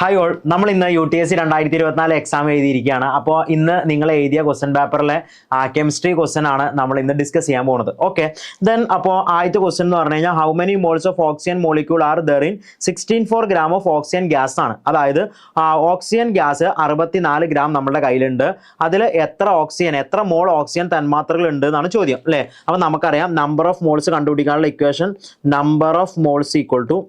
Hi all, നമ്മൾ ഇന്ന് UTSC 2024 exam എഴുതിയിരിക്കുകയാണ്. അപ്പോൾ ഇന്ന് നിങ്ങൾ എഴുതിയ ക്വസ്റ്റ്യൻ പേപ്പറിലെ കെമിസ്ട്രി ക്വസ്റ്റ്യൻ ആണ് നമ്മൾ ഇന്ന് ഡിസ്കസ് ചെയ്യാൻ പോകുന്നത്. ഓക്കെ, ദെൻ അപ്പോൾ ആദ്യത്തെ ക്വസ്റ്റ്യൻ എന്ന് പറഞ്ഞു കഴിഞ്ഞാൽ how many moles of oxygen molecule are there in 16.4 gram of oxygen gas ആണ്. അതായത് ഓക്സിജൻ ഗ്യാസ് 64 ഗ്രാം നമ്മുടെ കയ്യിലുണ്ട്. അതിൽ എത്ര മോൾ ഓക്സിജൻ തന്മാത്രകൾ ഉണ്ട് എന്നാണ് ചോദ്യം അല്ലേ. അപ്പോൾ നമുക്കറിയാം നമ്പർ ഓഫ് മോൾസ് കണ്ടുപിടിക്കാനുള്ള equation number of moles equal to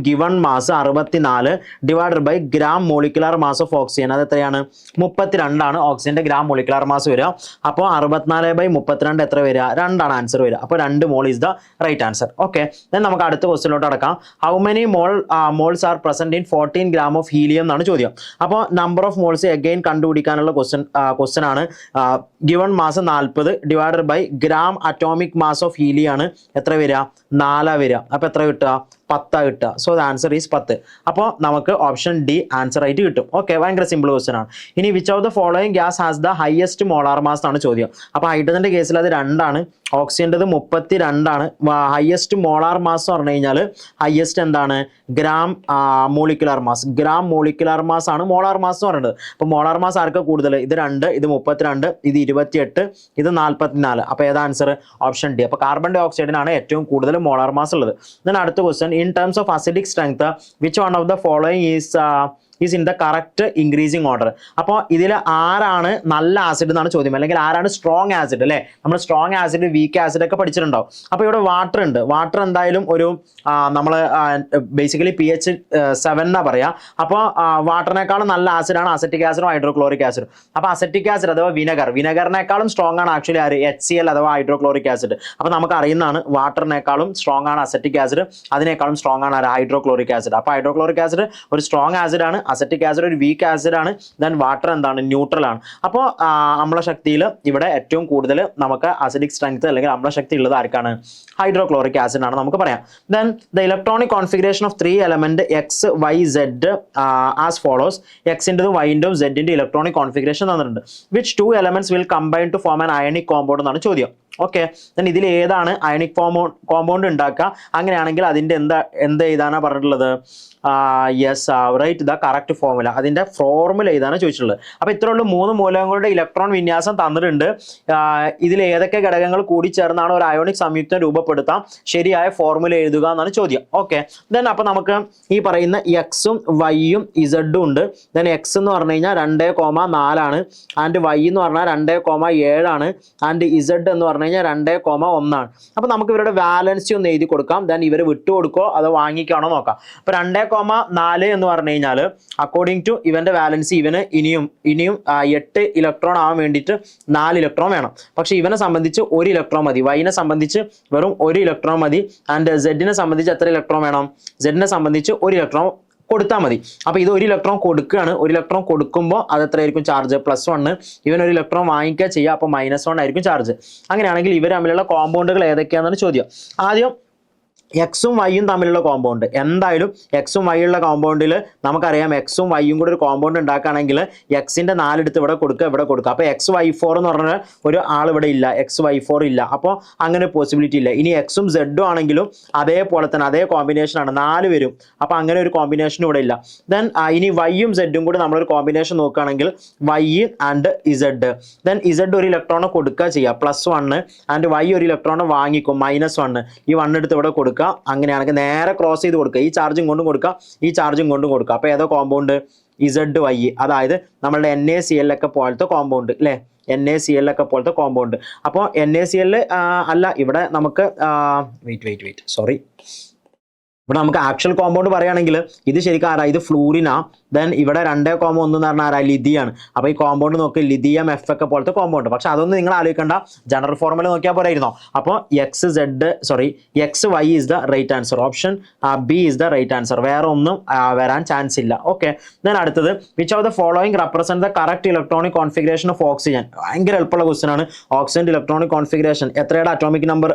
given mass 64 divided by gram molecular mass of oxygen. അത് എത്രയാണ്? 32 ആണ് ഓക്സിജന്റെ ഗ്രാം മോളിക്കുലാർ മാസ് വരിക. അപ്പോൾ 64/32 എത്ര വരിക? 2 ആണ് ആൻസർ വരിക. അപ്പോൾ 2 mole is the right answer. Okay, then നമുക്ക് അടുത്ത ക്വസ്റ്റ്യനിലോട്ട് അടക്കാം. How many moles are present in 14 gram of helium എന്നാണ് ചോദ്യം. അപ്പോൾ നമ്പർ ഓഫ് മോൾസ് അഗെയിൻ കണ്ടുപിടിക്കാനുള്ള ക്വസ്റ്റ്യൻ ആണ്. Given mass 40 divided by gram atomic mass of helium ആണ് എത്ര വരിക? 4 വരിക. അപ്പോൾ എത്ര കിട്ടുക? 10 കിട്ടുക. So the answer is 10. അപ്പോൾ നമുക്ക് ഓപ്ഷൻ ഡി ആൻസർ ആയിട്ട് കിട്ടും. ഓക്കെ, ഭയങ്കര സിമ്പിൾ ക്വസ്റ്റ്യൻ ആണ്. ഇനി which of the following gas has the highest molar mass ആണ് ചോദ്യം. അപ്പോൾ ഹൈഡ്രജന്റെ കേസിൽ അത് 2 ആണ്, ഓക്സിജൻ്റെത് 32 ആണ്. ഹയസ്റ്റ് മോളാർ മാസ് എന്ന് പറഞ്ഞു കഴിഞ്ഞാൽ ഹയസ്റ്റ് എന്താണ്? Gram molecular mass. Gram molecular mass ആണ് മോളാർ മാസ് എന്ന് പറയുന്നത്. അപ്പോൾ മോളാർ മാസ് ആർക്ക് കൂടുതൽ? ഇത് 2, ഇത് 32, ഇത് 28, ഇത് 44. അപ്പോൾ ഏതാ ആൻസർ? Option D. അപ്പോൾ കാർബൺ ഡൈ ഓക്സൈഡിനാണ് ഏറ്റവും കൂടുതൽ മോളാർ മാസ് ഉള്ളത്. ദെൻ അടുത്ത question, in terms of acidic strength, which one of the following is in the correct increasing order? അപ്പോൾ ഇതിൽ ആരാണ് നല്ല ആസിഡ് എന്നാണ് ചോദ്യം, അല്ലെങ്കിൽ ആരാണ് സ്ട്രോങ് ആസിഡ് അല്ലേ. നമ്മൾ സ്ട്രോങ് ആസിഡ്, വീക്ക് ആസിഡ് ഒക്കെ പഠിച്ചിട്ടുണ്ടാവും. അപ്പോൾ ഇവിടെ വാട്ടർ ഉണ്ട്. വാട്ടർ എന്തായാലും ഒരു നമ്മൾ ബേസിക്കലി pH 7 എന്നാ പറയാ. അപ്പോൾ വാട്ടറിനേക്കാളും നല്ല ആസിഡാണ് അസറ്റിക് ആസിഡും ഹൈഡ്രോക്ലോറിക് ആസിഡും. അപ്പോൾ അസറ്റിക് ആസിഡ് അഥവാ വിനെഗറിനേക്കാളും സ്ട്രോങ് ആണ് ആക്ച്വലി HCl അഥവാ ഹൈഡ്രോക്ലോറിക് ആസിഡ്. അപ്പോൾ നമുക്ക് അറിയുന്നതാണ് വാട്ടറിനേക്കാളും സ്ട്രോങ് ആണ് അസറ്റിക് ആസിഡ്, അതിനേക്കാളും സ്ട്രോങ് ആണ് ഹൈഡ്രോക്ലോറിക് ആസിഡ്. അപ്പോൾ ഹൈഡ്രോക്ലോറിക് ആസിഡ് ഒരു സ്ട്രോങ് ആസിഡ് ആണ്, അസറ്റിക് ആസിഡ് ഒരു വീക്ക് ആസിഡ് ആണ്. ദെൻ വാട്ടർ എന്താണ്? ന്യൂട്രൽ ആണ്. അപ്പോൾ അമ്ലശക്തിയിൽ ഇവിടെ ഏറ്റവും കൂടുതൽ നമുക്ക് അസിഡിക് സ്ട്രെങ്ത് അല്ലെങ്കിൽ അമ്ലശക്തി ഉള്ളത് ആർക്കാണ്? ഹൈഡ്രോക്ലോറിക് ആസിഡ് ആണ് നമുക്ക് പറയാം. Then the electronic configuration of 3 element x y z as follows. എക്സിൻ്റെതും വൈൻ്റെയും സെഡിന്റെ ഇലക്ട്രോണിക് കോൺഫിഗറേഷൻ തന്നിട്ടുണ്ട്. Which 2 elements will combine to form an ionic compound എന്നാണ് ചോദ്യം. ഓക്കെ, ദെൻ ഇതിൽ ഏതാണ് അയണിക് കോമ്പൗണ്ട് ഉണ്ടാക്കുക? അങ്ങനെയാണെങ്കിൽ അതിന്റെ എന്ത് എഴുതാനാ പറഞ്ഞിട്ടുള്ളത്? Yes, write the correct formula. അതിന്റെ ഫോർമുല എഴുതാനാണ് ചോദിച്ചിട്ടുള്ളത്. അപ്പോൾ ഇത്രയുള്ള 3 മൂലകങ്ങളുടെ ഇലക്ട്രോൺ വിന്യാസം തന്നിട്ടുണ്ട്. ഇതിൽ ഏതൊക്കെ ഘടകങ്ങൾ കൂടി ചേർന്നാണ് ഒരു അയോണിക് സംയുക്തം രൂപപ്പെടുത്താം? ശരിയായ ഫോർമുല എഴുതുക എന്നാണ് ചോദ്യം. ഓക്കെ, ദെൻ അപ്പോൾ നമുക്ക് ഈ പറയുന്ന എക്സും വൈയും ഇസഡും ഉണ്ട്. ദെൻ എക്സ് എന്ന് പറഞ്ഞു കഴിഞ്ഞാൽ 2,4 ആണ്, ആൻഡ് വൈ എന്ന് പറഞ്ഞാൽ 2,7 ആണ്, ആൻഡ് ഇസഡ് എന്ന് പറഞ്ഞു കഴിഞ്ഞാൽ 2,1 ആണ്. അപ്പോൾ നമുക്ക് ഇവരുടെ വാലൻസി ഒന്ന് എഴുതി കൊടുക്കാം. ദെൻ ഇവർ വിട്ടുകൊടുക്കോ അതോ വാങ്ങിക്കാണോ നോക്കാം. അപ്പോൾ 2,4 എന്ന് പറഞ്ഞു കഴിഞ്ഞാൽ അക്കോർഡിംഗ് ടു ഇവന്റെ വാലൻസി ഇവന് ഇനിയും 8 ഇലക്ട്രോൺ ആവാൻ വേണ്ടിയിട്ട് 4 ഇലക്ട്രോൺ വേണം. പക്ഷെ ഇവനെ സംബന്ധിച്ച് 1 ഇലക്ട്രോൺ മതി. വൈനെ സംബന്ധിച്ച് വെറും 1 ഇലക്ട്രോൺ മതി. ആൻഡ് സെഡിനെ സംബന്ധിച്ച് എത്ര ഇലക്ട്രോൺ വേണം? സെഡിനെ സംബന്ധിച്ച് 1 ഇലക്ട്രോൺ കൊടുത്താൽ മതി. അപ്പോൾ ഇത് 1 ഇലക്ട്രോൺ കൊടുക്കുകയാണ്. 1 ഇലക്ട്രോൺ കൊടുക്കുമ്പോൾ അത് എത്രയായിരിക്കും ചാർജ്? +1. ഇവൻ 1 ഇലക്ട്രോൺ വാങ്ങിക്കുക ചെയ്യുക, അപ്പോൾ -1 ആയിരിക്കും ചാർജ്. അങ്ങനെയാണെങ്കിൽ ഇവർ തമ്മിലുള്ള കോമ്പൗണ്ടുകൾ ഏതൊക്കെയാണെന്നാണ് ചോദ്യം. ആദ്യം എക്സും വൈയും തമ്മിലുള്ള കോമ്പൗണ്ട്. എന്തായാലും എക്സും വൈ ഉള്ള കോമ്പൗണ്ടിൽ നമുക്കറിയാം എക്സും വൈയും കൂടെ ഒരു കോമ്പൗണ്ട് ഉണ്ടാക്കുകയാണെങ്കിൽ എക്സിന്റെ 4 എടുത്ത് ഇവിടെ കൊടുക്കുക, ഇവിടെ കൊടുക്കുക. അപ്പോൾ XY4 എന്ന് പറഞ്ഞാൽ ഒരു ആൾ ഇവിടെ ഇല്ല, XY4 ഇല്ല. അപ്പോൾ അങ്ങനെ പോസിബിലിറ്റി ഇല്ല. ഇനി എക്സും സെഡും ആണെങ്കിലും അതേപോലെ തന്നെ അതേ കോമ്പിനേഷനാണ്, 4 വരും. അപ്പോൾ അങ്ങനെ ഒരു കോമ്പിനേഷൻ ഇവിടെ ഇല്ല. ദെൻ ഇനി വൈയും സെഡും കൂടി നമ്മളൊരു കോമ്പിനേഷൻ നോക്കുകയാണെങ്കിൽ Y and Z. Then Z 1 electron കൊടുക്കുക ചെയ്യുക, +1, ആൻഡ് വൈ 1 ഇലക്ട്രോൺ വാങ്ങിക്കും, -1. ഈ 1 എടുത്ത് ഇവിടെ കൊടുക്കുക. അങ്ങനെയാണെങ്കിൽ നേരെ ക്രോസ് ചെയ്ത് കൊടുക്കുക. ഈ ചാർജും കൊണ്ടും കൊടുക്കുക, ഈ ചാർജും കൊണ്ടും കൊടുക്കുക. അപ്പോൾ ഏതോ കോമ്പൗണ്ട്? ZY, അതായത് നമ്മളുടെ NaCl ഒക്കെ പോലത്തെ കോമ്പൗണ്ട് അല്ലേ. NaCl ഒക്കെ പോലത്തെ കോമ്പൗണ്ട്. അപ്പോൾ NaCl അല്ല, ഇവിടെ നമുക്ക് വെയിറ്റ് സോറി, ഇവിടെ നമുക്ക് ആക്ച്വൽ കോമ്പൗണ്ട് പറയുകയാണെങ്കിൽ ഇത് ശരിക്കും ആരാ? ഇത് ഫ്ലൂറിനാ. ദെൻ ഇവിടെ 2,1 എന്ന് പറഞ്ഞാൽ ആരാ? ലിഥിയാണ്. അപ്പോൾ ഈ കോമ്പൗണ്ട് നോക്കി ലിഥിയം F ഒക്കെ പോലത്തെ കോമ്പൗണ്ട്. പക്ഷെ അതൊന്നും നിങ്ങൾ ആലോചിക്കേണ്ട, ജനറൽ ഫോർമുല നോക്കിയാൽ പോരായിരുന്നോ? അപ്പോൾ XY is the right answer. Option B is the right answer. വേറെ ഒന്നും വരാൻ ചാൻസ് ഇല്ല. ഓക്കെ, ദെൻ അടുത്തത്, which of the following represent the correct electronic configuration of oxygen? ഭയങ്കര എളുപ്പമുള്ള ക്വസ്റ്റൻ ആണ്. ഓക്സിജന്റെ ഇലക്ട്രോണിക് കോൺഫിഗറേഷൻ എത്രയുടെ അറ്റോമിക് നമ്പർ?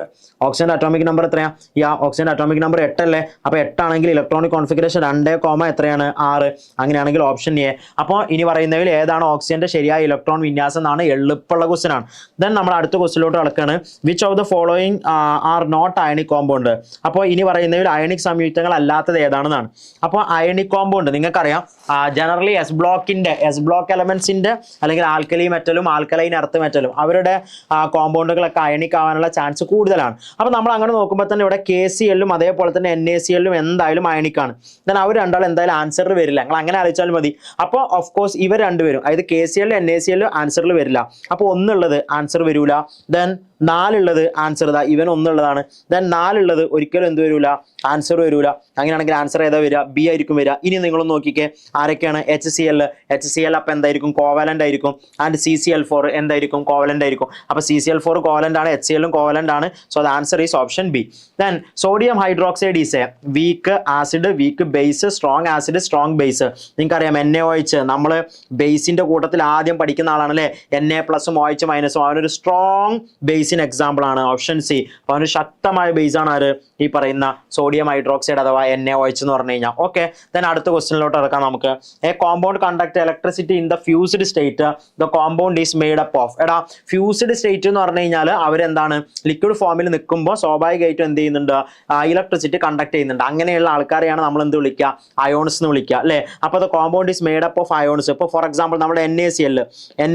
ഓക്സിജന്റെ അറ്റോമിക് നമ്പർ എത്രയാ? ഓക്സിജന്റെ അറ്റോമിക് നമ്പർ 8 അല്ലേ. അപ്പോൾ 8 ആണെങ്കിൽ ഇലക്ട്രോണിക് കോൺഫിഗറേഷൻ 2, എത്രയാണ് 6. അങ്ങനെയാണെങ്കിൽ ഓപ്ഷൻ എ. അപ്പോൾ ഇനി പറയുന്നതിൽ ഏതാണ് ഓക്സിജന്റെ ശരിയായ ഇലക്ട്രോൺ വിന്യാസം എന്നാണ്, എളുപ്പമുള്ള ക്വസ്റ്റൻ ആണ്. ദെൻ നമ്മൾ അടുത്ത ക്വസ്റ്റിലോട്ട് കിടക്കുകയാണ്. Which of the following are not ionic compound. അപ്പോൾ ഇനി പറയുന്നതിൽ അയണിക് സംയുക്തങ്ങൾ അല്ലാത്തത് ഏതാണെന്നാണ്. അപ്പോൾ അയണിക് കോമ്പൗണ്ട് നിങ്ങൾക്കറിയാം, ജനറലി എസ് ബ്ലോക്ക് എലമെന്റ്സിന്റെ അല്ലെങ്കിൽ ആൽക്കലി മെറ്റലും ആൽക്കലൈൻ എർത്ത് മെറ്റലും അവരുടെ കോമ്പൗണ്ടുകളൊക്കെ അയണിക് ആവാനുള്ള ചാൻസ് കൂടുതലാണ്. അപ്പോൾ നമ്മൾ അങ്ങനെ നോക്കുമ്പോൾ തന്നെ ഇവിടെ KCl അതേപോലെ തന്നെ NaCl എന്തായാലും അയണിക്കാണ്. ദെൻ അവർ രണ്ടാളും എന്തായാലും ആൻസറിൽ വരില്ല, നിങ്ങൾ അങ്ങനെ ആലോചിച്ചാൽ മതി. അപ്പോൾ ഓഫ് കോഴ്സ് ഇവർ രണ്ടുപേരും, അതായത് KCl NaCl ആൻസറിൽ വരില്ല. അപ്പോൾ ഒന്നുള്ളത് ആൻസർ വരൂല. ദെൻ 4 ഉള്ളത് ആൻസർ ഇതാ ഇവൻ ഒന്നുള്ളതാണ്. ദെൻ 4 ഉള്ളത് ഒരിക്കലും എന്ത് വരൂല, ആൻസർ വരൂല. അങ്ങനെയാണെങ്കിൽ ആൻസർ ഏതാ വരിക, ബി ആയിരിക്കും വരിക. ഇനി നിങ്ങളൊന്ന് നോക്കിക്കേ ആരൊക്കെയാണ്. HCl അപ്പം എന്തായിരിക്കും, കോവാലന്റ് ആയിരിക്കും. ആൻഡ് CCl4 എന്തായിരിക്കും, കോവാലന്റ് ആയിരിക്കും. അപ്പോൾ CCl4 കോവാലന്റ് ആണ്, HCl കോവാലന്റ് ആണ്. So the answer is option B. Then sodium hydroxide is A weak acid, weak base, strong acid, strong base. നിങ്ങൾക്കറിയാം NaOH നമ്മൾ ബേസിന്റെ കൂട്ടത്തിൽ ആദ്യം പഠിക്കുന്ന ആളാണ് അല്ലേ. Na+, OH-, അവനൊരു സ്ട്രോങ് ബേസിന് എക്സാമ്പിൾ ആണ് ഓപ്ഷൻ സി. അപ്പോൾ അവന് ശക്തമായ ബേസ് ആണ് ആര്, ഈ പറയുന്ന സോഡിയം ഹൈഡ്രോക്സൈഡ് അഥവാ NaOH എന്ന് പറഞ്ഞു കഴിഞ്ഞാൽ. ഓക്കെ, ദെൻ അടുത്ത ക്വസ്റ്റ്യനിലോട്ട് ഇറക്കാം നമുക്ക്. A compound conduct electricity in the fused state, the compound is made up of. എടാ ഫ്യൂസ്ഡ് സ്റ്റേറ്റ് എന്ന് പറഞ്ഞു കഴിഞ്ഞാൽ അവരെന്താണ്, ലിക്വിഡ് ഫോമിൽ നിൽക്കുമ്പോൾ സ്വാഭാവികമായിട്ടും എന്ത് ചെയ്യുന്നുണ്ട്, ഇലക്ട്രിസിറ്റി കണ്ടക്ട് ചെയ്യുന്നുണ്ട്. അങ്ങനെയുള്ള ആൾക്കാരെയാണ് നമ്മൾ എന്ത് വിളിക്കുക, അയോൺസ് എന്ന് വിളിക്കുക അല്ലേ. അപ്പോൾ the compound is made up of ions. ഇപ്പോൾ ഫോർ എക്സാമ്പിൾ നമ്മുടെ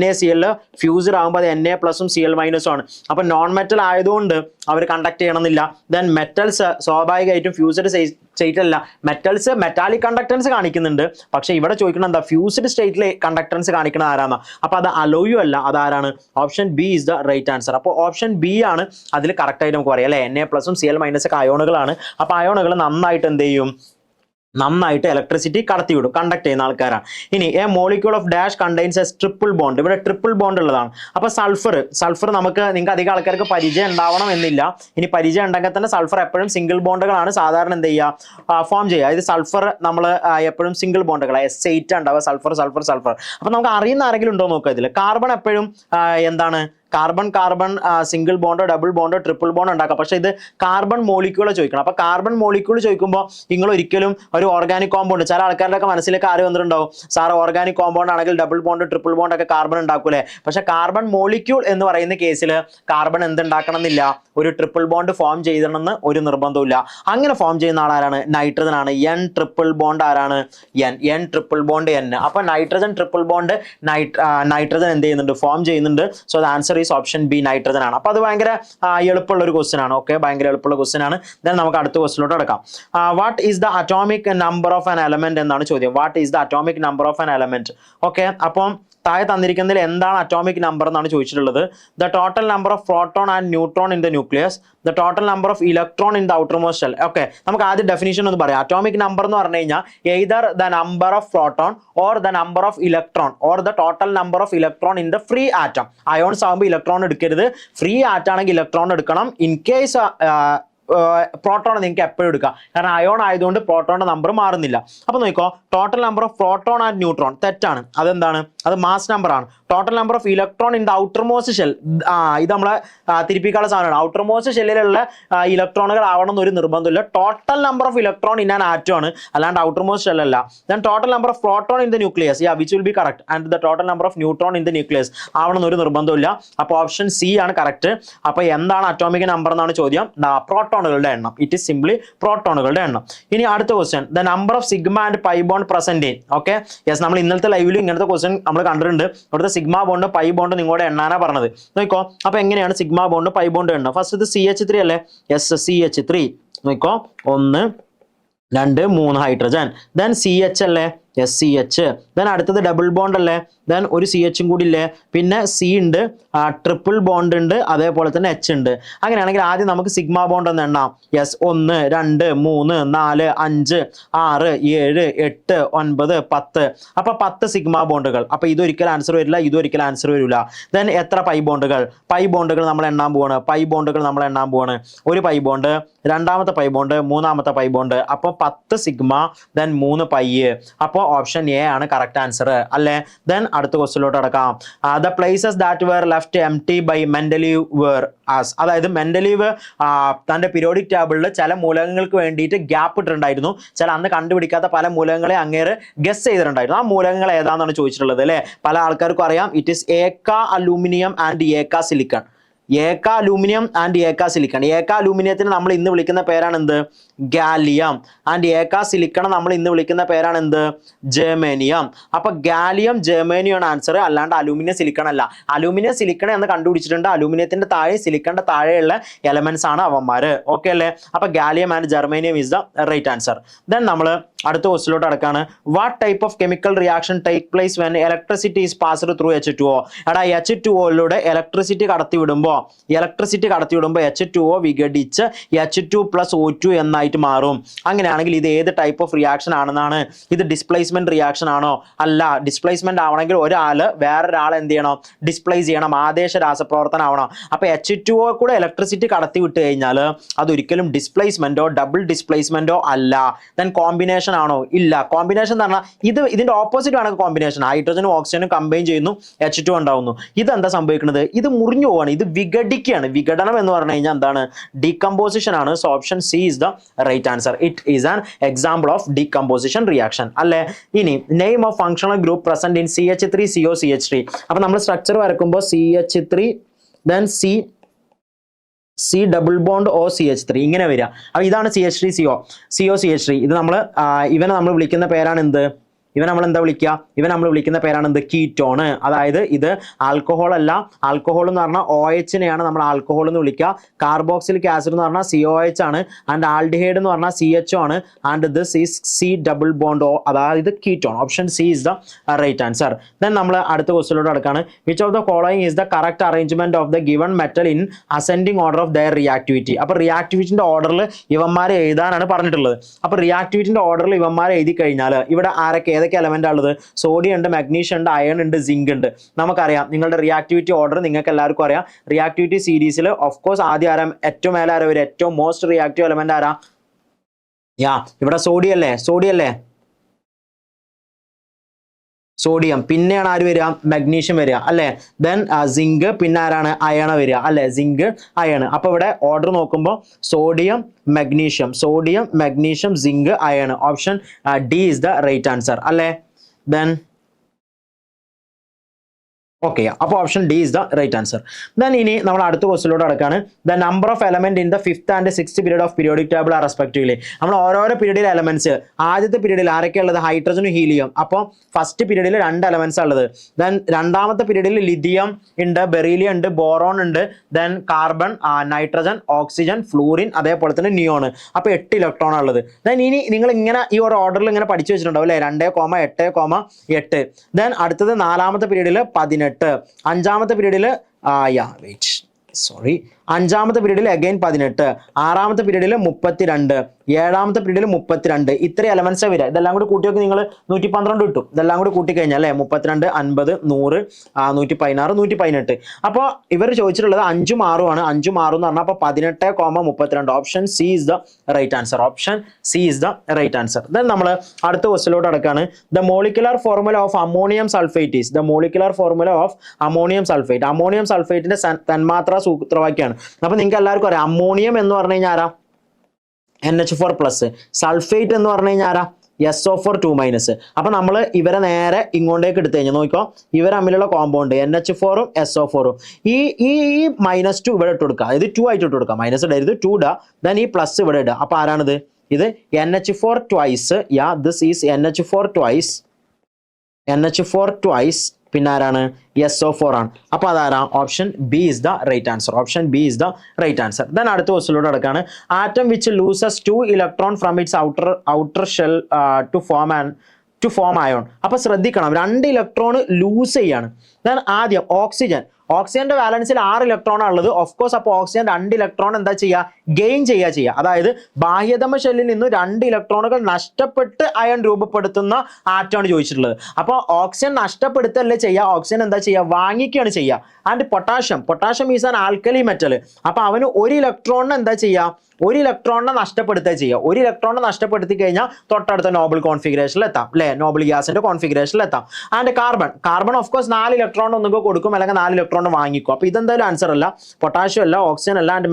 NaCl ഫ്യൂസ്ഡ് ആകുമ്പോൾ അത് Na+ഉം Cl- ആണ്. അപ്പോൾ നോൺ മെറ്റൽ ആയതുകൊണ്ട് അവർ കണ്ടക്ട് ചെയ്യണമെന്നില്ല. ദെൻ മെറ്റൽസ് സ്വാഭാവികമായിട്ടും ഫ്യൂസ്ഡ് സ്റ്റേറ്റ് അല്ല, മെറ്റൽസ് മെറ്റാലിക് കണ്ടക്ടൻസ് കാണിക്കുന്നുണ്ട്. പക്ഷേ ഇവിടെ ചോദിക്കണം എന്താ, ഫ്യൂസ്ഡ് സ്റ്റേറ്റിൽ കണ്ടക്ടൻസ് കാണിക്കുന്നത് ആരാണ്. അപ്പോൾ അത് അലോയു അല്ല, അതാരാണ്, option B is the right answer. അപ്പോൾ ഓപ്ഷൻ ബി ആണ് അതിൽ കറക്റ്റ് ആയിട്ട് നമുക്ക് പറയാം അല്ലേ. Na+ഉം Cl- ഒക്കെ അയോണുകളാണ്. അപ്പോൾ അയോണുകൾ നന്നായിട്ട് എന്ത് ചെയ്യും, നന്നായിട്ട് ഇലക്ട്രിസിറ്റി കടത്തിവിടും, കണ്ടക്ട് ചെയ്യുന്ന ആൾക്കാരാണ്. ഇനി A molecule of dash contains A triple bond. ഇവിടെ ട്രിപ്പിൾ ബോണ്ട് ഉള്ളതാണ്. അപ്പോൾ സൾഫർ നിങ്ങൾക്ക് അധികം ആൾക്കാർക്ക് പരിചയം ഉണ്ടാവണം എന്നില്ല. ഇനി പരിചയം ഉണ്ടെങ്കിൽ തന്നെ സൾഫർ എപ്പോഴും സിംഗിൾ ബോണ്ടുകളാണ് സാധാരണ എന്ത് ചെയ്യുക, ഫോം ചെയ്യുക. അതായത് സൾഫർ നമ്മൾ എപ്പോഴും സിംഗിൾ ബോണ്ടുകൾ S8 ഉണ്ടാവുക, സൾഫർ. അപ്പോൾ നമുക്ക് അറിയുന്ന ആരെങ്കിലും ഉണ്ടോ നോക്കുക. ഇതിൽ കാർബൺ എപ്പോഴും എന്താണ്, കാർബൺ സിംഗിൾ ബോണ്ടോ ഡബിൾ ബോണ്ടോ ട്രിപ്പിൾ ബോണ്ട് ഉണ്ടാക്കാം. പക്ഷേ ഇത് കാർബൺ മോളിക്യൂള് ചോദിക്കണം. അപ്പോൾ കാർബൺ മോളിക്യൂൾ ചോദിക്കുമ്പോൾ നിങ്ങൾ ഒരിക്കലും ഒരു ഓർഗാനിക് കോമ്പൗണ്ട്, ചില ആൾക്കാരുടെയൊക്കെ മനസ്സിലേക്ക് ആര് വന്നിട്ടുണ്ടാവും, സാർ ഓർഗാനിക് കോമ്പൗണ്ട് ആണെങ്കിൽ ഡബിൾ ബോണ്ട് ട്രിപ്പിൾ ബോണ്ട് ഒക്കെ കാർബൺ ഉണ്ടാക്കൂലേ. പക്ഷേ കാർബൺ മോളിക്യൂൾ എന്ന് പറയുന്ന കേസിൽ കാർബൺ എന്തുണ്ടാക്കണം എന്നില്ല, ഒരു ട്രിപ്പിൾ ബോണ്ട് ഫോം ചെയ്യണമെന്ന് ഒരു നിർബന്ധമില്ല. അങ്ങനെ ഫോം ചെയ്യുന്ന ആളാരാണ്, നൈട്രജൻ ആണ്. N ട്രിപ്പിൾ ബോണ്ട് ആരാണ്, N ട്രിപ്പിൾ ബോണ്ട് N. അപ്പോൾ നൈട്രജൻ ട്രിപ്പിൾ ബോണ്ട് നൈട്രജൻ എന്ത് ചെയ്യുന്നുണ്ട്, ഫോം ചെയ്യുന്നുണ്ട്. So the answer is option B, nitrogen ആണ്. അപ്പോൾ അത് ഭയങ്കര എളുപ്പമുള്ള ഒരു ക്വസ്റ്റൻ ആണ്. ഓക്കെ, ഭയങ്കര എളുപ്പമുള്ള ക്വസ്റ്റൻ ആണ്. ദെൻ നമുക്ക് അടുത്ത ക്വസ്റ്റിലോട്ട് കിടക്കാം. What is the atomic number of an element എന്നാണ് ചോദ്യം. What is the atomic number of an element. Okay, അപ്പം താഴെ തന്നിരിക്കുന്നതിൽ എന്താണ് അറ്റോമിക് നമ്പർ എന്നാണ് ചോദിച്ചിട്ടുള്ളത്. The total number of proton and neutron in the nucleus, the total number of electron in the outermost shell. Okay, നമുക്ക് ആദ്യം definition ഒന്ന് പറയാം. Atomic number എന്ന് പറഞ്ഞു കഴിഞ്ഞാൽ either the number of proton or the number of electron or the total number of electron in the free atom. Ions ആകുമ്പോൾ electron എടുക്കരുത്, free ആറ്റാണെങ്കിൽ electron എടുക്കണം. ഇൻ കേസ് പ്രോട്ടോൺ നിങ്ങൾക്ക് എപ്പോഴും എടുക്കാം, കാരണം അയോൺ ആയതുകൊണ്ട് പ്രോട്ടോണിന്റെ നമ്പർ മാറുന്നില്ല. അപ്പോൾ നോക്കിക്കോ, total number of proton and neutron തെറ്റാണ്, അതെന്താണ്, അത് മാസ് നമ്പർ ആണ്. Total number of electron in the outermost shell, ഇത് നമ്മളെ തിരിപ്പിക്കാനുള്ള സാധനമാണ്. ഔട്ടർമോസ്റ്റ് ഷെല്ലിലുള്ള ഇലക്ട്രോണുകൾ ആവണം എന്നൊരു നിർബന്ധമില്ല. Total number of electron in an atom ആണ്, അല്ലാണ്ട് ഔട്ടർമോസ്റ്റ് ഷെൽ അല്ല. Then total number of proton in the nucleus, which will be correct. And the total number of neutron in the nucleus ആവണം എന്നൊരു നിർബന്ധമില്ല. അപ്പോൾ ഓപ്ഷൻ സി ആണ് correct. അപ്പോൾ എന്താണ് അറ്റോമിക് നമ്പർ എന്നാണ് ചോദ്യം. പ്രോട്ടോണുകളുടെ എണ്ണം, ഇറ്റ് ഈസ് സിംപ്ലി പ്രോട്ടോണുകളുടെ എണ്ണം. ഇനി അടുത്ത question, the number of sigma and pi bond present in. Okay, yes, നമ്മൾ ഇന്നലത്തെ ലൈവിൽ ഇങ്ങനത്തെ ക്വസ്റ്റ്യൻ നമ്മൾ കണ്ടിട്ടുണ്ട്. ഇവിടുത്തെ സിഗ്മ ബോണ്ട് പൈ ബോണ്ട് നിങ്ങളുടെ എണ്ണാനാ പറഞ്ഞത്. നോക്കോ, അപ്പൊ എങ്ങനെയാണ് സിഗ്മ ബോണ്ട് പൈ ബോണ്ട് എണ്ണ. ഫസ്റ്റ് ഇത് CH3 അല്ലേ, യെസ് CH3. നോക്കോ, 1 2 3 ഹൈഡ്രജൻ. ദെൻ CH അല്ലേ, SCH. ദെൻ അടുത്തത് ഡബിൾ ബോണ്ട് അല്ലേ, ദെൻ ഒരു CH കൂടി ഇല്ലേ, പിന്നെ C ഉണ്ട്, ട്രിപ്പിൾ ബോണ്ട് ഉണ്ട്, അതേപോലെ തന്നെ H ഉണ്ട്. അങ്ങനെയാണെങ്കിൽ ആദ്യം നമുക്ക് സിഗ്മ ബോണ്ട് ഒന്ന് എണ്ണാം. യെസ്, 1 2 3 4 5 6 7 8 9 10. അപ്പോൾ 10 സിഗ്മ ബോണ്ടുകൾ. അപ്പോൾ ഇതൊരിക്കലും ആൻസർ വരില്ല, ഇതൊരിക്കലും ആൻസർ വരില്ല. ദെൻ എത്ര പൈ ബോണ്ടുകൾ നമ്മൾ എണ്ണാൻ പോവാണ്. ഒരു പൈ ബോണ്ട്, രണ്ടാമത്തെ പൈ ബോണ്ട്, മൂന്നാമത്തെ പൈ ബോണ്ട്. അപ്പോൾ 10 സിഗ്മ, ദെൻ 3 പൈ. അപ്പോൾ അപ്പോൾ ഓപ്ഷൻ എ ആണ് കറക്റ്റ് ആൻസർ അല്ലേ. ദെൻ അടുത്ത ക്വസ്റ്റ്യനിലോട്ട് കിടക്കാം. The places that were left empty by Mendeleev were as, അതായത് മെന്റലീവ് തന്റെ പീരിയോഡിക് ടേബിളിൽ ചില മൂലകങ്ങൾക്ക് വേണ്ടിയിട്ട് ഗ്യാപ്പ് ഇട്ടിട്ടുണ്ടായിരുന്നു. ചില അന്ന് കണ്ടുപിടിക്കാത്ത പല മൂലകങ്ങളെ അങ്ങേര് ഗസ് ചെയ്തിട്ടുണ്ടായിരുന്നു. ആ മൂലകങ്ങൾ ഏതാണെന്നാണ് ചോദിച്ചിട്ടുള്ളത് അല്ലേ. പല ആൾക്കാർക്കും അറിയാം. It is eka aluminium and eka silicon. Eka aluminium and eka silicon. Eka അലൂമിനിയത്തിന് നമ്മൾ ഇന്ന് വിളിക്കുന്ന പേരാണ് എന്ത്? ഗാലിയം. ആൻഡ് ഏക്ക സിലിക്കൺ നമ്മൾ ഇന്ന് വിളിക്കുന്ന പേരാണ് എന്ത്? ജെർമേനിയം. അപ്പൊ ഗാലിയം ജെർമേനിയം ആണ് ആൻസർ, അല്ലാണ്ട് അലൂമിനിയം സിലിക്കൺ അല്ല. അലൂമിനിയം സിലിക്കൺ എന്ന് കണ്ടുപിടിച്ചിട്ടുണ്ട്. അലൂമിനിയത്തിന്റെ താഴെ സിലിക്കണിന്റെ താഴെയുള്ള എലമെന്റ്സ് ആണ് അവന്മാര്. ഓക്കെ അല്ലേ. അപ്പൊ gallium and germanium is the right answer. Then നമ്മൾ അടുത്ത ക്വസ്റ്റിലോട്ട് അടക്കാണ്. What type of chemical reaction take place when electricity is passed through H2O? എടാ H2O ഇലക്ട്രിസിറ്റി കടത്തി വിടുമ്പോൾ H2O വിഘടിച്ച് H2+O2 എന്നായിട്ട് മാറും. അങ്ങനെയാണെങ്കിൽ ഇത് ഏത് ടൈപ്പ് ഓഫ് റിയാക്ഷൻ ആണെന്നാണ്? ഇത് ഡിസ്പ്ലേസ്മെന്റ് റിയാക്ഷൻ ആണോ? അല്ല. ഡിസ്പ്ലേസ്മെന്റ് ആവണമെങ്കിൽ ഒരാള് വേറൊരാളെ എന്ത് ചെയ്യണം? ഡിസ്പ്ലേസ് ചെയ്യണം. ആദേശ രാസപ്രവർത്തനം ആവണം. അപ്പൊ H2O കൂടെ ഇലക്ട്രിസിറ്റി കടത്തി വിട്ട് കഴിഞ്ഞാൽ അതൊരിക്കലും ഡിസ്പ്ലേസ്മെന്റോ ഡബിൾ ഡിസ്പ്ലേസ്മെന്റോ അല്ല. ദെൻ കോമ്പിനേഷൻ ആണോ? ഇല്ല. കോമ്പിനേഷൻ എന്ന് പറഞ്ഞാൽ ഇതിന്റെ ഓപ്പോസിറ്റ് ആണ് കോമ്പിനേഷൻ. ഹൈഡ്രജനും ഓക്സിജനും കമ്പൈൻ ചെയ്യുന്നു, H2 ഉണ്ടാവുന്നു. ഇതെന്താ സംഭവിക്കുന്നത്? ഇത് മുറിഞ്ഞു പോവാണ്, ഇത് വിഘടിക്കുകയാണ്. വിഘടനം എന്ന് പറഞ്ഞു കഴിഞ്ഞാൽ എന്താണ്? ഡീകമ്പോസിഷൻ ആണ്. So option C is the right answer. It is an example of decomposition reaction അല്ലേ. ഇനി name of functional group present in CH3CO CH3. അപ്പൊ നമ്മൾ സ്ട്രക്ചർ വരക്കുമ്പോൾ CH3 then C double bond OCH3 ഇങ്ങനെ വരിക. അപ്പൊ ഇതാണ് CH3CO CH3. ഇത് ഇവനെ നമ്മൾ വിളിക്കുന്ന പേരാണ് എന്ത്? ഇവൻ നമ്മൾ എന്താ വിളിക്കുക? ഇവൻ നമ്മൾ വിളിക്കുന്ന പേരാണ് എന്ത്? കീറ്റോണ്. അതായത് ഇത് ആൽക്കഹോൾ അല്ല. ആൽക്കഹോൾ എന്ന് പറഞ്ഞാൽ OH-നെയാണ് നമ്മൾ ആൽക്കഹോൾ എന്ന് വിളിക്കുക. കാർബോക്സിലിക് ആസിഡ് എന്ന് പറഞ്ഞാൽ COH ആണ്. ആൻഡ് ആൽഡിഹൈഡ് എന്ന് പറഞ്ഞാൽ CHO ആണ്. And this is C double bond O, അതായത് ketone. Option C is the right answer. Then നമ്മൾ അടുത്ത ക്വസ്റ്റ്യനിലോട്ട് നടക്കാണ്. Which of the following is the correct arrangement of the given metal in ascending order of their reactivity? അപ്പൊ റിയാക്ടിവിറ്റിന്റെ ഓർഡറിൽ ഇവന്മാരെ എഴുതാനാണ് പറഞ്ഞിട്ടുള്ളത്. അപ്പൊ റിയാക്ടിവിറ്റിന്റെ ഓർഡറിൽ ഇവന്മാരെ എഴുതി കഴിഞ്ഞാൽ ഇവിടെ ഏതൊക്കെ എലമെന്റ് ഉള്ളത്? സോഡിയം ഉണ്ട്, മഗ്നീഷ്യം ഉണ്ട്, അയൺ ഉണ്ട്, സിങ്ക് ഉണ്ട്. നമുക്കറിയാം നിങ്ങളുടെ റിയാക്ടിവിറ്റി ഓർഡർ നിങ്ങൾക്ക് എല്ലാവർക്കും അറിയാം. റിയാക്ടിവിറ്റി സീരീസിൽ ഓഫ് കോഴ്സ് ആദ്യം ആരാ? ഏറ്റവും മേലെ ആരാ വരും? ഏറ്റവും മോസ്റ്റ് റിയാക്റ്റീവ് എലമെന്റ് ആരാ? ഇവിടെ സോഡിയം അല്ലേ? സോഡിയം. പിന്നെയാണ് ആര് വരിക? മഗ്നീഷ്യം വരിക അല്ലെ. ദെൻ സിങ്ക്, പിന്നെ ആരാണ്? അയണ വരിക അല്ലെ. Zinc, iron. അപ്പൊ ഇവിടെ ഓർഡർ നോക്കുമ്പോൾ sodium magnesium zinc iron. Option D is the right answer അല്ലെ. ദെൻ ഓക്കെ, അപ്പോൾ option D is the right answer. Then ഇനി നമ്മൾ അടുത്ത ക്വസ്റ്റിലോട്ട് നടക്കാണ്. The number of element in the 5th and 6th period of periodic table are respectively. നമ്മൾ ഓരോരോ പീരീഡിലെ elements, ആദ്യത്തെ പീരീഡിൽ ആരൊക്കെ ഉള്ളത്? ഹൈഡ്രജനും ഹീലിയം. അപ്പോൾ ഫസ്റ്റ് പീരീഡിൽ 2 എലമെന്റ്സ് ഉള്ളത്. ദെൻ രണ്ടാമത്തെ പീരീഡിൽ ലിഥിയം ഉണ്ട്, ബെറീലിയം ഉണ്ട്, ബോറോൺ ഉണ്ട്, then carbon, nitrogen, oxygen, fluorine, അതേപോലെ തന്നെ നിയോൺ. അപ്പോൾ 8 ഇലക്ട്രോൺ ഉള്ളത്. ദെൻ ഇനി നിങ്ങൾ ഇങ്ങനെ ഈ ഒരു ഓർഡറിൽ ഇങ്ങനെ പഠിച്ചു വെച്ചിട്ടുണ്ടാവും അല്ലേ? 2,8,8. ദെൻ അടുത്തത് 4ാമത്തെ പീരീഡിൽ 18, 5ാമത്തെ പീരീഡിൽ അഞ്ചാമത്തെ പീരീഡിൽ അഗൈൻ 18, 6ാമത്തെ പീരീഡിൽ 32, 7ാമത്തെ പീരീഡിൽ 32. ഇത്ര എലമെന്റ്സ് വരിക. ഇതെല്ലാം കൂടി കൂട്ടി നോക്കി നിങ്ങൾ 112 കിട്ടും. ഇതെല്ലാം കൂടി കൂട്ടി കഴിഞ്ഞാൽ അല്ലേ 32, 50, 100, 116, 118. അപ്പോൾ ഇവർ ചോദിച്ചിട്ടുള്ളത് 5ഉം 6ഉം ആണ്. 5ഉം 6ഉം എന്ന് പറഞ്ഞാൽ അപ്പോൾ 18,32. Option C is the right answer. Option C is the right answer. Then നമ്മൾ അടുത്ത ക്വസ്റ്റിലോട്ട് നടക്കാണ്. The molecular formula of ammonium sulphate is. The molecular formula of ammonium sulphate. Ammonium സൾഫേറ്റിന്റെ തന്മാത്രാ സൂത്രവാക്യമാണ്. അപ്പൊ നിങ്ങൾക്ക് എല്ലാവർക്കും അറിയാം അമോണിയം എന്ന് പറഞ്ഞു കഴിഞ്ഞാൽ ആരാ? NH4+. സൾഫേറ്റ് എന്ന് പറഞ്ഞു കഴിഞ്ഞാൽ ആരാ? SO4 2-. അപ്പൊ നമ്മൾ ഇവരെ നേരെ ഇങ്ങോട്ടേക്ക് എടുത്തു കഴിഞ്ഞാൽ നോക്കിക്കോ, ഇവർ തമ്മിലുള്ള കോമ്പൗണ്ട് NH4ഉം SO4ഉം. ഈ -2 ഇവിടെ ഇട്ട് കൊടുക്കുക. ഇത് 2 ആയിട്ട് ഇട്ട് കൊടുക്കുക. മൈനസ് ഇടരുത്, 2 ഇടുക. ദെൻ ഈ പ്ലസ് ഇവിടെ ഇടുക. അപ്പൊ ആരാണിത്? ഇത് NH4 twice. This is NH4 twice. പിന്നെ ആരാണ്? SO4 ആണ്. അപ്പൊ അതാരാ? Option B is the right answer. Option B is the right answer. Then അടുത്ത ക്വസ്റ്റിലൂടെ നടക്കാണ്. Atom which loses 2 electron from its outer shell to form ion. അപ്പൊ ശ്രദ്ധിക്കണം, 2 ഇലക്ട്രോൺ ലൂസ് ചെയ്യാണ്. ദെൻ ആദ്യം ഓക്സിജന്റെ വാലൻസിൽ 6 ഇലക്ട്രോൺ ഉള്ളത്. ഓഫ് കോഴ്സ് അപ്പോൾ ഓക്സിജൻ 2 ഇലക്ട്രോൺ എന്താ ചെയ്യുക? ഗെയിൻ ചെയ്യുക. അതായത് ബാഹ്യതമ ഷെല്ലിൽ നിന്ന് 2 ഇലക്ട്രോണുകൾ നഷ്ടപ്പെട്ട് അയൺ രൂപപ്പെടുത്തുന്ന ആറ്റമാണ് ചോദിച്ചിട്ടുള്ളത്. അപ്പോൾ ഓക്സിജൻ നഷ്ടപ്പെടുത്തല്ലേ ചെയ്യുക, ഓക്സിജൻ എന്താ ചെയ്യുക? വാങ്ങിക്കുകയാണ് ചെയ്യുക. And potassium is an alkali metal. അപ്പൊ അവന് 1 ഇലക്ട്രോണിന് എന്താ ചെയ്യുക? ഒരു ഇലക്ട്രോണിനെ നഷ്ടപ്പെടുത്തുക ചെയ്യുക. ഒരു ഇലക്ട്രോണിനെ നഷ്ടപ്പെടുത്തി കഴിഞ്ഞാൽ തൊട്ടടുത്ത നോബിൾ കോൺഫിഗറേഷനിൽ എത്താം അല്ലേ, നോബിൾ ഗ്യാസിന്റെ കോൺഫിഗറേഷനിൽ എത്താം. And carbon of course 4 electron ഒന്നുകൂടെ കൊടുക്കും അല്ലെങ്കിൽ 4 ഇലക്ട്രോൺ വാങ്ങിക്കും. അപ്പോൾ ഇതെന്തായാലും ആൻസർ അല്ല, പൊട്ടാഷ്യം അല്ല, ഓക്സിജൻ അല്ല. And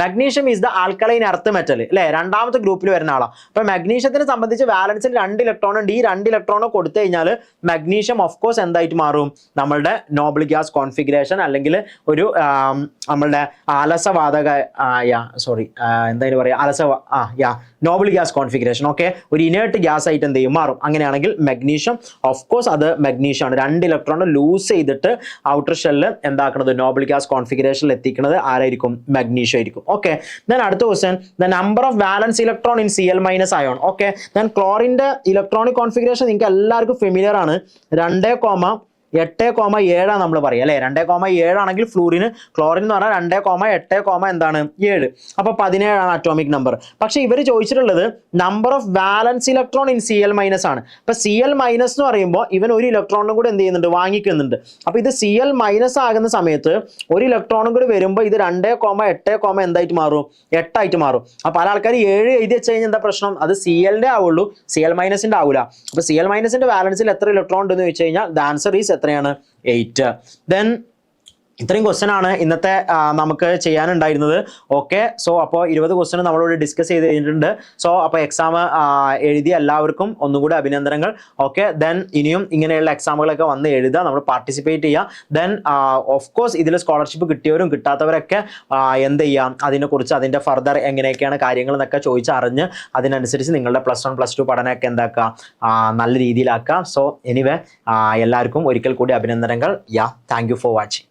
magnesium is the alkaline earth metal അല്ലേ, രണ്ടാമത്തെ ഗ്രൂപ്പിൽ വരുന്ന ആളാണ്. അപ്പോൾ മഗ്നീഷ്യത്തിനെ സംബന്ധിച്ച് വാലൻസിൽ 2 ഇലക്ട്രോൺ ഉണ്ട്. ഈ 2 ഇലക്ട്രോൺ കൊടുത്തു കഴിഞ്ഞാൽ മഗ്നീഷ്യം ഓഫ് കോഴ്സ് എന്തായിട്ട് മാറും, നമ്മളുടെ നോബിൾ ഗ്യാസ് കോൺഫിഗറേഷൻ അല്ലെങ്കിൽ ഒരു നമ്മളുടെ അലസവാതക എന്തായാലും പറയാ നോബിൾ ഗ്യാസ് കോൺഫിഗറേഷൻ. ഓക്കെ, ഒരു ഇനേർട്ട് ഗ്യാസ് ആയിട്ട് എന്ത് ചെയ്യും, മാറും. അങ്ങനെയാണെങ്കിൽ മഗ്നീഷ്യം ഓഫ് കോഴ്സ് അത് മഗ്നീഷ്യം ആണ്. 2 ഇലക്ട്രോൺ ലൂസ് ചെയ്തിട്ട് ഔട്ടർ ഷെല്ല് എന്താക്കുന്നത്, നോബിൾ ഗ്യാസ് കോൺഫിഗറേഷനിൽ എത്തിക്കുന്നത് ആരായിരിക്കും, മഗ്നീഷ്യം ആയിരിക്കും. ഓക്കെ, ദെൻ അടുത്ത question, the number of valence electron in Cl- ion. Okay, then ക്ലോറിന്റെ ഇലക്ട്രോണിക് കോൺഫിഗറേഷൻ നിങ്ങൾക്ക് എല്ലാവർക്കും ഫെമിലിയർ ആണ്. 2,8,7 നമ്മൾ പറയാം അല്ലെ. 2,7 ആണെങ്കിൽ ഫ്ലൂറിന്, ക്ലോറിൻ എന്ന് പറഞ്ഞാൽ 2,8, എന്താണ് 7. അപ്പൊ 17 അറ്റോമിക് നമ്പർ. പക്ഷെ ഇവർ ചോദിച്ചിട്ടുള്ളത് number of valence electron in Cl- ആണ്. അപ്പൊ Cl- എന്ന് പറയുമ്പോൾ ഇവൻ ഒരു ഇലക്ട്രോണും കൂടെ എന്ത് ചെയ്യുന്നുണ്ട്, വാങ്ങിക്കുന്നുണ്ട്. അപ്പൊ ഇത് Cl- ആകുന്ന സമയത്ത് ഒരു ഇലക്ട്രോണും കൂടി വരുമ്പോൾ ഇത് 2,8, എന്തായിട്ട് മാറും, 8 ആയിട്ട് മാറും. അപ്പൊ പല ആൾക്കാർ 7 എഴുതി വെച്ച് കഴിഞ്ഞാൽ എന്താ പ്രശ്നം, അത് Cl-ന്റെ ആവുള്ളൂ, Cl- ആവൂല. അപ്പൊ Cl- വാലൻസിൽ എത്ര ഇലക്ട്രോൺ ഉണ്ടെന്ന് വെച്ച് കഴിഞ്ഞാൽ ദ ആൻസർ ഈസ് എത്രയാണ്, 8. ദെൻ ഇത്രയും ക്വസ്റ്റ്യൻ ആണ് ഇന്നത്തെ നമുക്ക് ചെയ്യാനുണ്ടായിരുന്നത്. ഓക്കെ, സോ അപ്പോൾ 20 ക്വസ്റ്റ്യൻ നമ്മളോട് ഡിസ്കസ് ചെയ്ത് കഴിഞ്ഞിട്ടുണ്ട്. സോ അപ്പോൾ എക്സാം എഴുതിയ എല്ലാവർക്കും ഒന്നുകൂടി അഭിനന്ദനങ്ങൾ. ഓക്കെ, ദെൻ ഇനിയും ഇങ്ങനെയുള്ള എക്സാമുകളൊക്കെ വന്ന് എഴുതുക, നമ്മൾ പാർട്ടിസിപ്പേറ്റ് ചെയ്യുക. ദെൻ ഓഫ് കോഴ്സ് ഇതിൽ സ്കോളർഷിപ്പ് കിട്ടിയവരും കിട്ടാത്തവരൊക്കെ എന്ത് ചെയ്യാം, അതിനെക്കുറിച്ച് അതിൻ്റെ ഫർദർ എങ്ങനെയൊക്കെയാണ് കാര്യങ്ങൾ എന്നൊക്കെ ചോദിച്ചറിഞ്ഞ് അതിനനുസരിച്ച് നിങ്ങളുടെ +1 +2 പഠനമൊക്കെ എന്താക്കുക, നല്ല രീതിയിലാക്കുക. സോ എനിവേ എല്ലാവർക്കും ഒരിക്കൽ കൂടി അഭിനന്ദനങ്ങൾ. Thank you for watching.